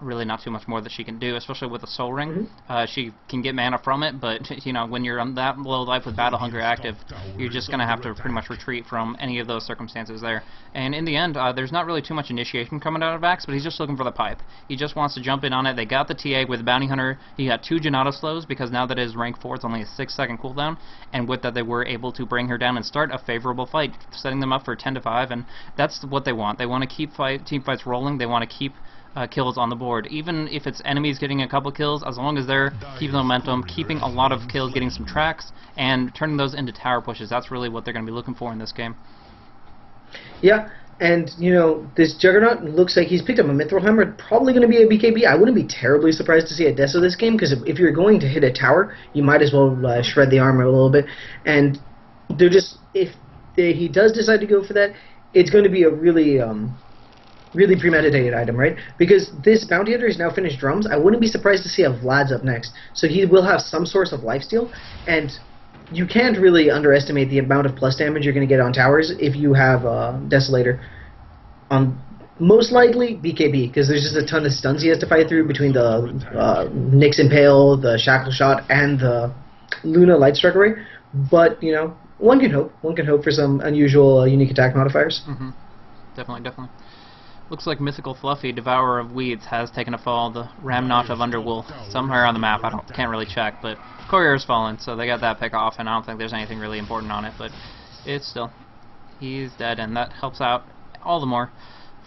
really not too much more that she can do, especially with the Soul Ring. Mm-hmm. She can get mana from it, but you know, when you're on that low life with Battle Hunger active, you're just going to have to pretty much retreat from any of those circumstances there. And in the end, there's not really too much initiation coming out of Axe, but he's just looking for the pipe. He just wants to jump in on it. They got the TA with Bounty Hunter. He got 2 Janata slows, because now that it is rank 4, it's only a 6-second cooldown, and with that they were able to bring her down and start a favorable fight, setting them up for 10-5, and that's what they want. They want to keep team fights rolling. They want to keep kills on the board. Even if it's enemies getting a couple kills, as long as they're keeping the momentum, keeping a lot of kills, getting some tracks, and turning those into tower pushes. That's really what they're going to be looking for in this game. Yeah, and, you know, this Juggernaut looks like he's picked up a Mithril Hammer, probably going to be a BKB. I wouldn't be terribly surprised to see a Deso this game, because if you're going to hit a tower, you might as well shred the armor a little bit. And they're just, if he does decide to go for that, it's going to be a really premeditated item, right? Because this Bounty Hunter is now finished drums. I wouldn't be surprised to see a Vlad's up next. So he will have some source of lifesteal, and you can't really underestimate the amount of plus damage you're going to get on towers if you have Desolator. Most likely BKB, because there's just a ton of stuns he has to fight through between the Nyx Impale, the Shackle Shot, and the Luna Light Strike Array. But, you know, one can hope. One can hope for some unusual unique attack modifiers. Mm-hmm. Definitely. Looks like Mythical Fluffy, Devourer of Weeds, has taken a fall. The Ramnot of Underwolf, somewhere on the map. Can't really check, but Courier's fallen, so they got that pick off, and I don't think there's anything really important on it, but it's still, he's dead, and that helps out all the more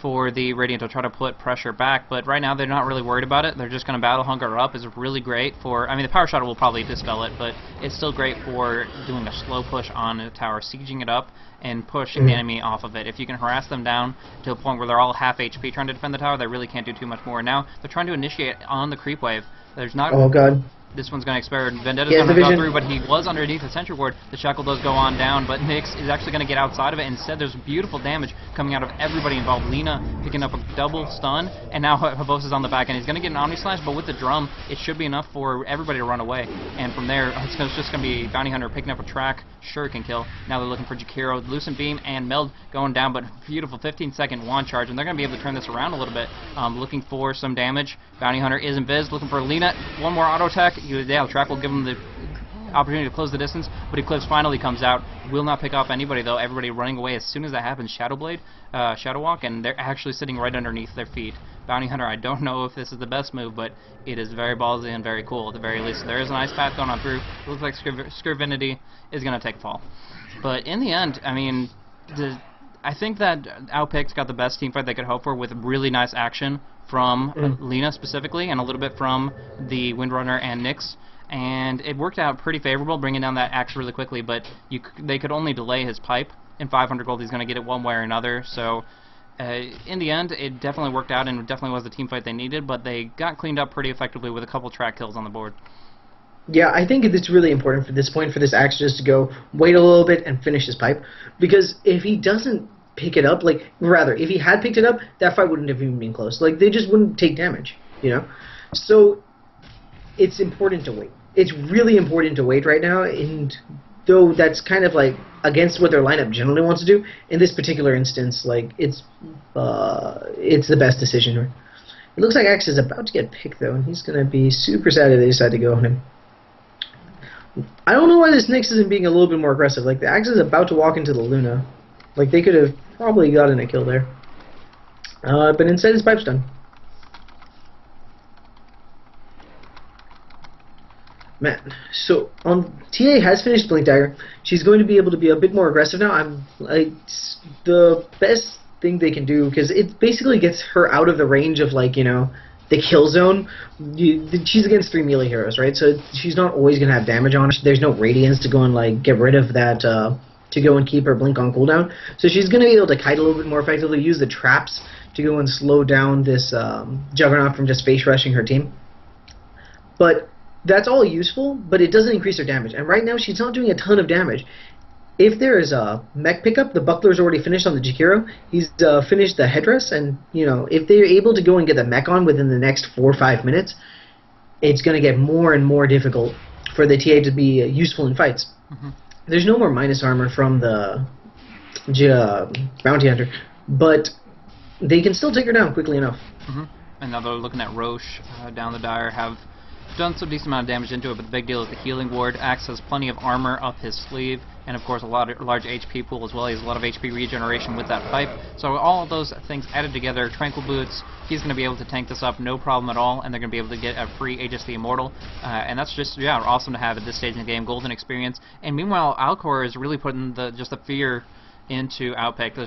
for the Radiant to try to put pressure back, but right now they're not really worried about it. They're just going to Battle Hunger up. Is really great for, I mean, the Power Shot will probably dispel it, but it's still great for doing a slow push on a tower, sieging it up, and pushing the enemy off of it. If you can harass them down to a point where they're all half HP trying to defend the tower, they really can't do too much more. Now they're trying to initiate on the creep wave. There's not... Oh, God. This one's going to expire. Vendetta's going to go through, but he was underneath the Sentry Ward. The Shackle does go on down, but Nyx is actually going to get outside of it. Instead, there's beautiful damage coming out of everybody involved. Lina picking up a double stun, and now Havos is on the back, and he's going to get an Omni Slash, but with the drum, it should be enough for everybody to run away. And from there, it's just going to be Bounty Hunter picking up a track. Sure can kill. Now they're looking for Jakiro, Lucent Beam, and Meld going down, but beautiful 15-second wand charge, and they're going to be able to turn this around a little bit. Looking for some damage. Bounty Hunter is invis, looking for Lina. One more auto attack. Yeah, the track will give him the opportunity to close the distance, but Eclipse finally comes out. Will not pick off anybody, though. Everybody running away as soon as that happens. Shadow Blade, Shadow Walk, and they're actually sitting right underneath their feet. Bounty Hunter, I don't know if this is the best move, but it is very ballsy and very cool at the very least. There is an ice path going on through. It looks like Scrivinity is going to take fall. But in the end, I mean, I think that Outpicked got the best teamfight they could hope for, with really nice action from Lina specifically, and a little bit from the Windrunner and Nyx. And it worked out pretty favorable, bringing down that axe really quickly, but they could only delay his pipe. In 500 gold, he's going to get it one way or another. So in the end, it definitely worked out, and it definitely was the team fight they needed, but they got cleaned up pretty effectively with a couple track kills on the board. Yeah, I think it's really important for this point for this axe just to go, wait a little bit, and finish his pipe. Because if he doesn't pick it up, if he had picked it up, that fight wouldn't have even been close. They just wouldn't take damage, you know? So it's important to wait. It's really important to wait right now, and though that's kind of against what their lineup generally wants to do, in this particular instance, it's the best decision. It looks like Axe is about to get picked, though, and he's going to be super sad if they decide to go on him. I don't know why this Nyx isn't being a little bit more aggressive. The Axe is about to walk into the Luna. They could have probably gotten a kill there. But instead his pipe's done. Man, so TA has finished Blink Dagger. She's going to be able to be a bit more aggressive now. The best thing they can do, because it basically gets her out of the range of the kill zone. She's against 3 melee heroes, right? So she's not always going to have damage on her. There's no Radiance to go and get rid of that, to go and keep her Blink on cooldown. So she's going to be able to kite a little bit more effectively, use the traps to go and slow down this Juggernaut from just face rushing her team. But that's all useful, but it doesn't increase her damage. And right now she's not doing a ton of damage. If there is a mech pickup, the Buckler's already finished on the Jakiro. He's finished the headdress, and if they're able to go and get the mech on within the next 4 or 5 minutes, it's going to get more and more difficult for the TA to be useful in fights. There's no more minus armor from the Bounty Hunter, but they can still take her down quickly enough. and now they're looking at Roche down the Dire, have done some decent amount of damage into it, but the big deal is the healing ward. Axe has plenty of armor up his sleeve, and of course a large HP pool as well. He has a lot of HP regeneration with that pipe. So all of those things added together, Tranquil Boots, he's going to be able to tank this up no problem at all, and they're going to be able to get a free Aegis the Immortal, and that's just, yeah, awesome to have at this stage in the game. Golden experience. And meanwhile, Alcor is really putting just the fear into Outpicked.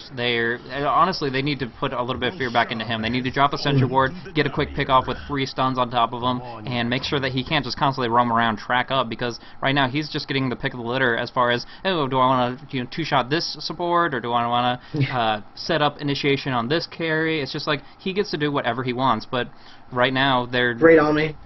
Honestly, they need to put a little bit of fear back into him. They need to drop a Sentry Ward, get a quick pick off with 3 stuns on top of him, and make sure that he can't just constantly roam around, track up, because right now he's just getting the pick of the litter as far as, oh, do I want to two-shot this support, or do I want to set up initiation on this carry? It's just like, he gets to do whatever he wants, but right now they're... Great on me.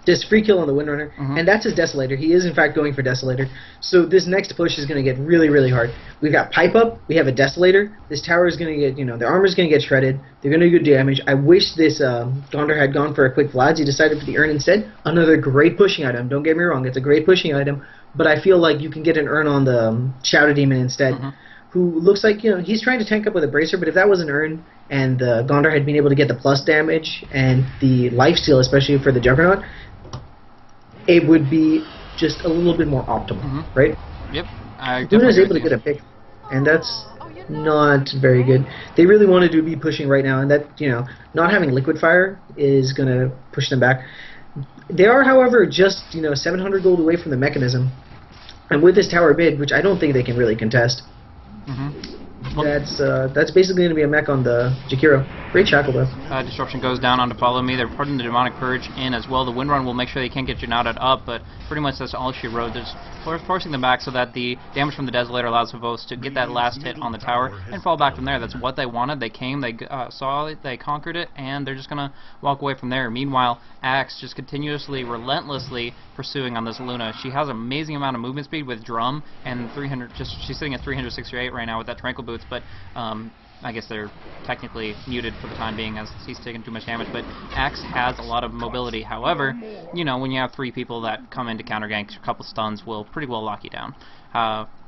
Just free kill on the Windrunner, and that's his Desolator. He is, in fact, going for Desolator. So this next push is going to get really, really hard. We've got Pipe Up, we have a Desolator. This tower is going to get, their armor's going to get shredded. They're going to do good damage. I wish this Gondor had gone for a quick Vlads. He decided for the Urn instead. Another great pushing item. Don't get me wrong, it's a great pushing item, but I feel like you can get an Urn on the Shadow Demon instead, who looks like, he's trying to tank up with a Bracer, but if that was an Urn, and Gondor had been able to get the plus damage and the lifesteal, especially for the Juggernaut, it would be just a little bit more optimal, right? Yep. Luna's able to get a pick, and that's not very good. They really wanted to be pushing right now, and that, not having Liquid Fire is going to push them back. They are, however, just, 700 gold away from the mechanism, and with this tower bid, which I don't think they can really contest, that's basically going to be a mech on the Jakiro. Great shackle, though. Disruption goes down onto Follow Me. They're putting the Demonic Purge in as well. The Windrun will make sure they can't get Janata up, but pretty much that's all she wrote. There's forcing them back so that the damage from the Desolator allows Havos to get that last hit on the tower and fall back from there. That's what they wanted. They came, they saw it, they conquered it, and they're just going to walk away from there. Meanwhile, Axe just continuously, relentlessly pursuing on this Luna. She has an amazing amount of movement speed with Drum, and 300. She's sitting at 368 right now with that Tranquil Boots, but I guess they're technically muted for the time being as he's taking too much damage, but Axe has a lot of mobility. However, when you have 3 people that come in to counter gank, a couple stuns will pretty well lock you down.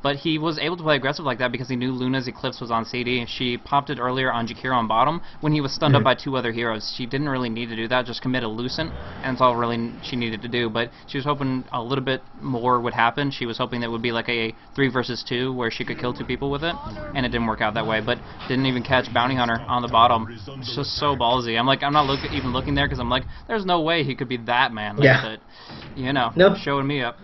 But he was able to play aggressive like that because he knew Luna's Eclipse was on CD. She popped it earlier on Jakiro on bottom when he was stunned up by 2 other heroes. She didn't really need to do that, just commit a Lucent, and that's all really she needed to do. But she was hoping a little bit more would happen. She was hoping that it would be like a 3 versus 2 where she could kill 2 people with it, and it didn't work out that way. But didn't even catch Bounty Hunter on the bottom. It's just so ballsy. I'm like, I'm not even looking there because I'm like, there's no way he could be that man. Like, but, showing me up.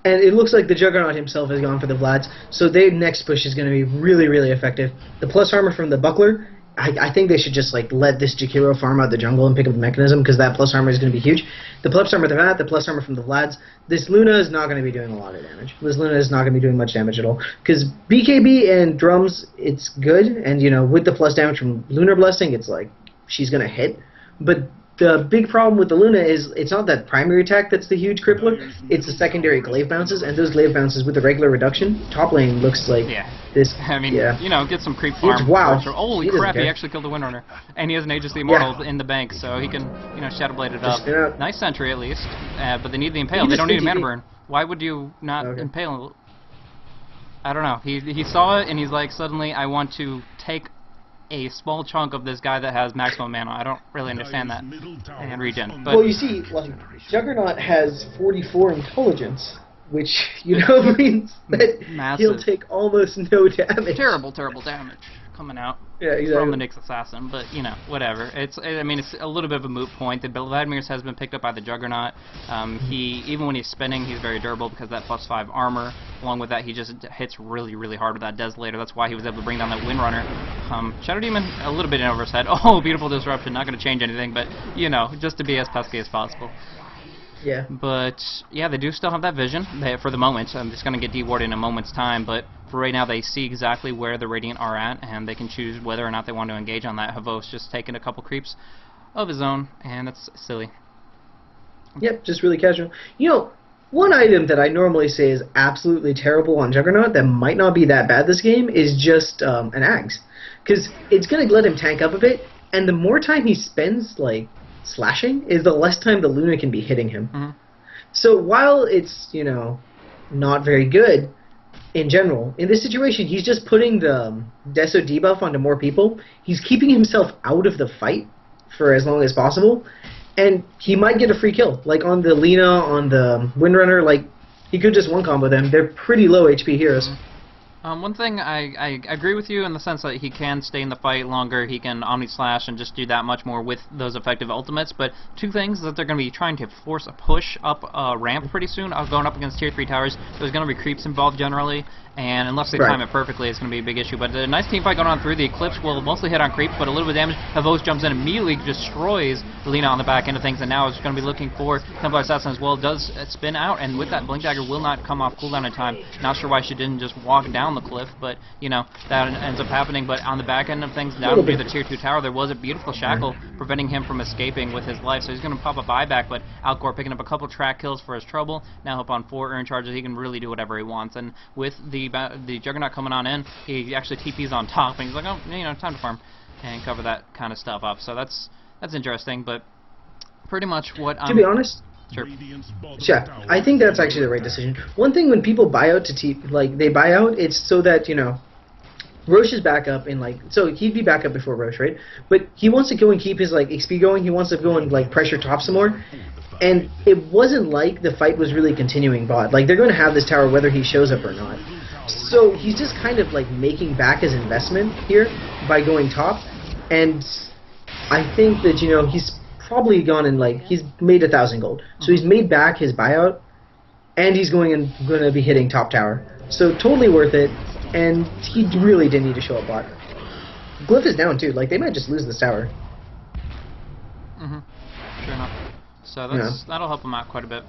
And it looks like the Juggernaut himself has gone for the Vlads, so their next push is going to be really, really effective. The plus armor from the Buckler, I think they should just let this Jakiro farm out the jungle and pick up the mechanism, because that plus armor is going to be huge. The plus armor from that, the plus armor from the Vlads, this Luna is not going to be doing a lot of damage. This Luna is not going to be doing much damage at all, because BKB and Drums, it's good, and with the plus damage from Lunar Blessing, it's like, she's going to hit, but the big problem with the Luna is it's not that primary attack that's the huge crippler, it's the secondary glaive bounces, and those glaive bounces with the regular reduction, top lane looks like this. I mean, get some creep farm. Wow. Holy crap, he actually killed the Windrunner. And he has an Aegis the Immortal in the bank, so he can, Shadow Blade it up. Nice sentry at least, but they need the Impale. They don't need a mana burn. Why would you not Impale? I don't know. He saw it, and he's like, suddenly I want to take a small chunk of this guy that has maximum mana. I don't really understand that. And regen. But well, you see, Juggernaut has 44 intelligence, which, means that he'll take almost no damage. Terrible, terrible damage coming out from the Nyx Assassin, but, whatever. It's a little bit of a moot point. The Vladimir's has been picked up by the Juggernaut. Even when he's spinning, he's very durable because of that +5 armor. Along with that, he just hits really, really hard with that Desolator. That's why he was able to bring down that Windrunner. Shadow Demon, a little bit in over his head. Oh, beautiful disruption. Not going to change anything, but, just to be as pesky as possible. Yeah. But, yeah, they do still have that vision for the moment. I'm just going to get dewarded in a moment's time, but for right now they see exactly where the Radiant are at, and they can choose whether or not they want to engage on that. Havos just taking a couple creeps of his own, and that's silly. Yep, just really casual. One item that I normally say is absolutely terrible on Juggernaut that might not be that bad this game is just an Ags. Because it's going to let him tank up a bit, and the more time he spends, slashing, is the less time the Luna can be hitting him. So while it's, not very good, in general. In this situation, he's just putting the Deso debuff onto more people. He's keeping himself out of the fight for as long as possible, and he might get a free kill. Like on the Lina, on the Windrunner, like he could just one combo them. They're pretty low HP heroes. One thing, I agree with you in the sense that he can stay in the fight longer, he can Omni Slash and just do that much more with those effective ultimates, but two things that they're going to be trying to force a push up a ramp pretty soon, going up against tier 3 towers. There's going to be creeps involved generally, and unless they time it perfectly, it's going to be a big issue. But a nice team fight going on through. The Eclipse will mostly hit on creeps, but a little bit of damage. Havos jumps in, immediately destroys Lina on the back end of things, and now is going to be looking for Templar Assassin as well. Does spin out, and with that, Blink Dagger will not come off cooldown in time. Not sure why she didn't just walk down the cliff, but, you know, that ends up happening. But on the back end of things, down near the tier 2 tower, there was a beautiful shackle preventing him from escaping with his life, so he's going to pop a buyback, but Alcor picking up a couple track kills for his trouble. Now up on 4 earn charges, he can really do whatever he wants, and with the Juggernaut coming on in, he actually TPs on top, and he's like, oh, you know, time to farm and cover that kind of stuff up. So that's interesting, but pretty much what I'm... To be honest, sure. Yeah, I think that's actually the right decision. One thing when people buy out they buy out, it's so that, you know, Roche is back up in, like, so he'd be back up before Roche, right? But he wants to go and keep his, like, XP going. He wants to go and, like, pressure top some more. And it wasn't like the fight was really continuing bot. Like, they're going to have this tower whether he shows up or not. So he's just kind of, like, making back his investment here by going top. And I think that, you know, he's probably gone and, like, he's made 1,000 gold. So he's made back his buyout, and he's going to be hitting top tower. So totally worth it. And he really didn't need to show up bot. Glyph is down too. Like, they might just lose this tower. Sure enough. So that'll help him out quite a bit.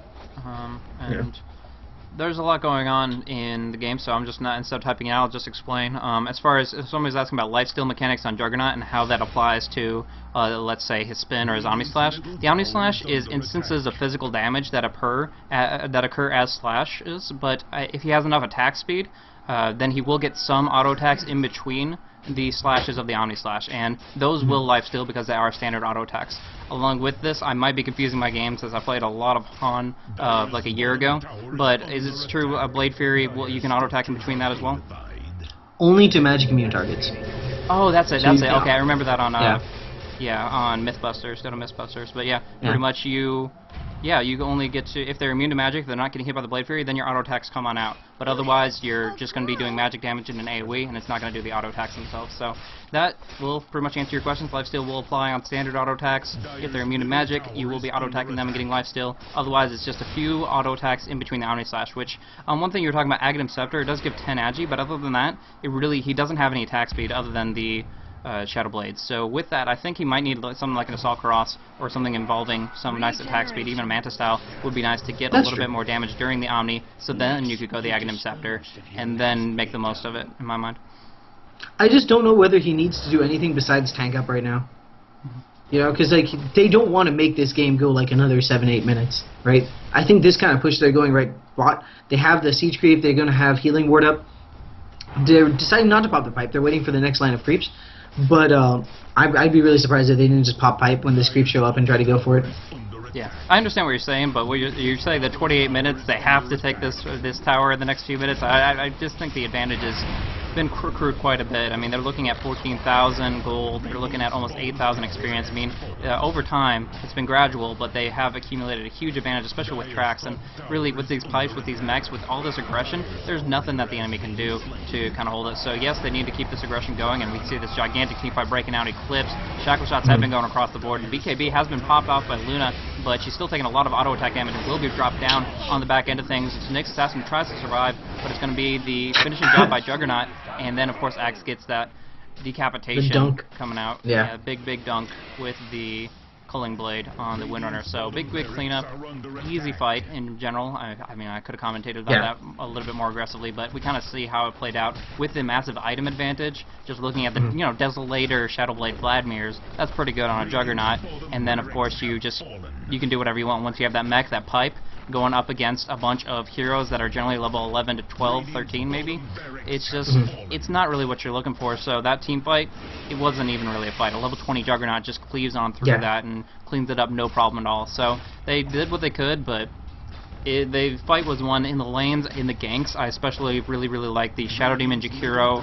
There's a lot going on in the game, so I'm just not, instead of typing it out, I'll just explain. As far as if somebody's asking about lifesteal mechanics on Juggernaut and how that applies to, let's say, his spin or his Omni Slash. The Omni Slash is instances of physical damage that occur as slashes, but if he has enough attack speed, then he will get some auto attacks in between the slashes of the Omni Slash, and those will lifesteal because they are standard auto attacks. Along with this, I might be confusing my games as I played a lot of Han like a year ago, but is it true Blade Fury, you can auto attack in between that as well? Only to magic immune targets. Oh, that's it. Okay, I remember that on on Mythbusters. Go to Mythbusters, but pretty much you only get to, if they're immune to magic, they're not getting hit by the Blade Fury, then your auto attacks come on out. But otherwise, you're just going to be doing magic damage in an AoE, and it's not going to do the auto attacks themselves. So that will pretty much answer your questions. Lifesteal will apply on standard auto attacks. If they're immune to magic, you will be auto attacking them and getting lifesteal. Otherwise, it's just a few auto attacks in between the Omni Slash, which, one thing you were talking about, Aghanim Scepter, it does give 10 agi, but other than that, he doesn't have any attack speed other than the Shadow Blades. So with that, I think he might need something like an Assault Cross or something involving some nice attack speed. Even a Manta style would be nice to get a little bit more damage during the Omni, so then you could go the Aghanim Scepter and then make the most of it, in my mind. I just don't know whether he needs to do anything besides tank up right now. You know, because like they don't want to make this game go like another 7-8 minutes, right? I think this kind of push they're going right bot. They have the Siege Creep, they're going to have Healing Ward up. They're deciding not to pop the pipe, they're waiting for the next line of creeps. But I'd be really surprised if they didn't just pop pipe when the creeps show up and try to go for it. Yeah, I understand what you're saying, but you're saying that 28 minutes, they have to take this tower in the next few minutes. I just think the advantage has been accrued quite a bit. I mean, they're looking at 14,000 gold, they're looking at almost 8,000 experience. I mean, over time, it's been gradual, but they have accumulated a huge advantage, especially with tracks. And really, with these pipes, with these mechs, with all this aggression, there's nothing that the enemy can do to kind of hold it. So yes, they need to keep this aggression going, and we see this gigantic team fight breaking out. Eclipse, shackle shots have been going across the board, and BKB has been popped off by Luna, but she's still taking a lot of auto attack damage and will be dropped down on the back end of things. Nyx Assassin tries to survive, but it's going to be the finishing job by Juggernaut, and then of course Axe gets that decapitation coming out. Yeah, big dunk with the Culling Blade on the Windrunner. So big cleanup, easy fight in general. I mean, I could have commentated on that a little bit more aggressively, but we kind of see how it played out with the massive item advantage. Just looking at the Desolator, Shadowblade, Vladimirs, that's pretty good on a Juggernaut. And then of course you can do whatever you want once you have that mech, that pipe, going up against a bunch of heroes that are generally level 11 to 12, 13 maybe. It's just, it's not really what you're looking for. So that team fight, it wasn't even really a fight. A level 20 Juggernaut just cleaves on through that and cleans it up no problem at all. So they did what they could, but the fight was won in the lanes, in the ganks. I especially really like the Shadow Demon Jakiro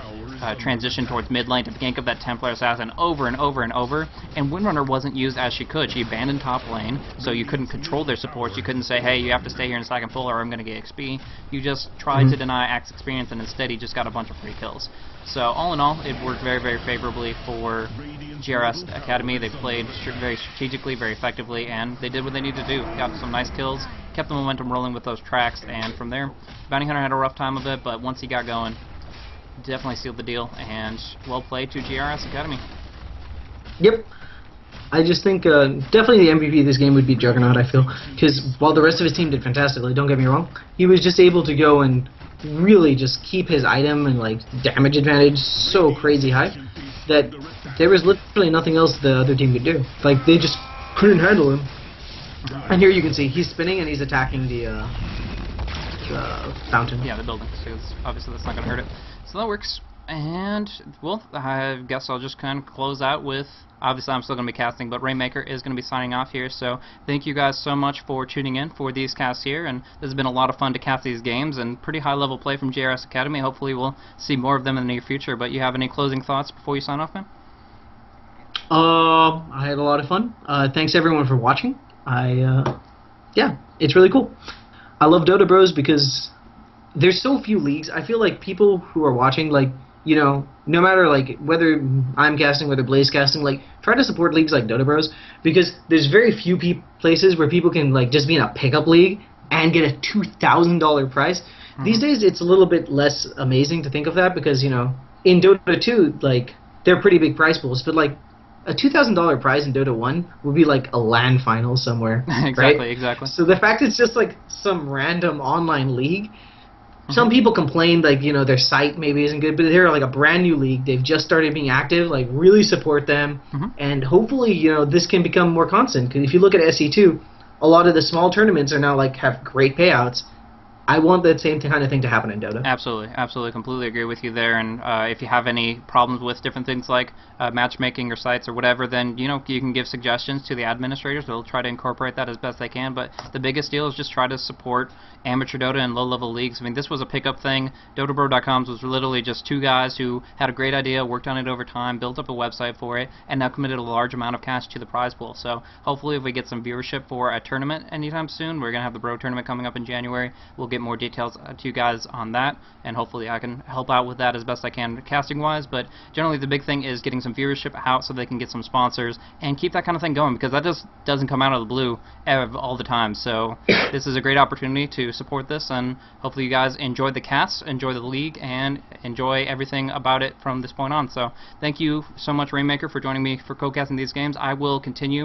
transition towards mid lane to gank up that Templar Assassin over and over and over, and Windrunner wasn't used as she could. She abandoned top lane, so you couldn't control their supports. You couldn't say, hey, you have to stay here and stack and pull or I'm going to get XP. You just tried to deny Axe experience, and instead he just got a bunch of free kills. So all in all, it worked very favorably for GRS.Academy. They played very strategically, very effectively, and they did what they needed to do. Got some nice kills, kept the momentum rolling with those tracks, and from there, Bounty Hunter had a rough time of it, but once he got going, definitely sealed the deal, and well played to GRS.Academy. Yep. I just think definitely the MVP of this game would be Juggernaut, I feel, because while the rest of his team did fantastically, don't get me wrong, he was just able to go and really just keep his item and like damage advantage so crazy high that there was literally nothing else the other team could do. Like, they just couldn't handle him. And here you can see he's spinning and he's attacking the fountain. Yeah, the building. So obviously that's not going to hurt it. So that works. And, well, I guess I'll just kind of close out with, obviously I'm still going to be casting, but Rainmaker is going to be signing off here. So thank you guys so much for tuning in for these casts here. And this has been a lot of fun to cast these games and pretty high level play from GRS.Academy. Hopefully we'll see more of them in the near future. But you have any closing thoughts before you sign off, man? I had a lot of fun. Thanks everyone for watching. Yeah, it's really cool. I love DotaBros because there's so few leagues. I feel like people who are watching, like, you know, no matter like whether I'm casting, whether Blaze casting, like, try to support leagues like DotaBros, because there's very few places where people can like just be in a pickup league and get a $2,000 prize. These days it's a little bit less amazing to think of that, because, you know, in Dota 2, like, they're pretty big prize pools, but like a $2,000 prize in Dota 1 would be like a LAN final somewhere. Exactly. So the fact it's just like some random online league, some people complain, like, you know, their site maybe isn't good, but they're like a brand new league. They've just started being active. Like, really support them, and hopefully, you know, this can become more constant. Because if you look at SE2, a lot of the small tournaments are now like have great payouts. I want that same kind of thing to happen in Dota. Absolutely, completely agree with you there. And if you have any problems with different things like matchmaking or sites or whatever, then, you know, you can give suggestions to the administrators. They'll try to incorporate that as best they can. But the biggest deal is just try to support amateur Dota and low-level leagues. I mean, this was a pickup thing. DotaBro.com was literally just two guys who had a great idea, worked on it over time, built up a website for it, and now committed a large amount of cash to the prize pool. So hopefully if we get some viewership for a tournament anytime soon, we're going to have the Bro tournament coming up in January. We'll get more details to you guys on that, and hopefully I can help out with that as best I can casting wise. But generally the big thing is getting some viewership out so they can get some sponsors and keep that kind of thing going, because that just doesn't come out of the blue all the time. So this is a great opportunity to support this, and hopefully you guys enjoyed the cast, enjoy the league, and enjoy everything about it from this point on. So thank you so much, Rainmaker, for joining me for co-casting these games. I will continue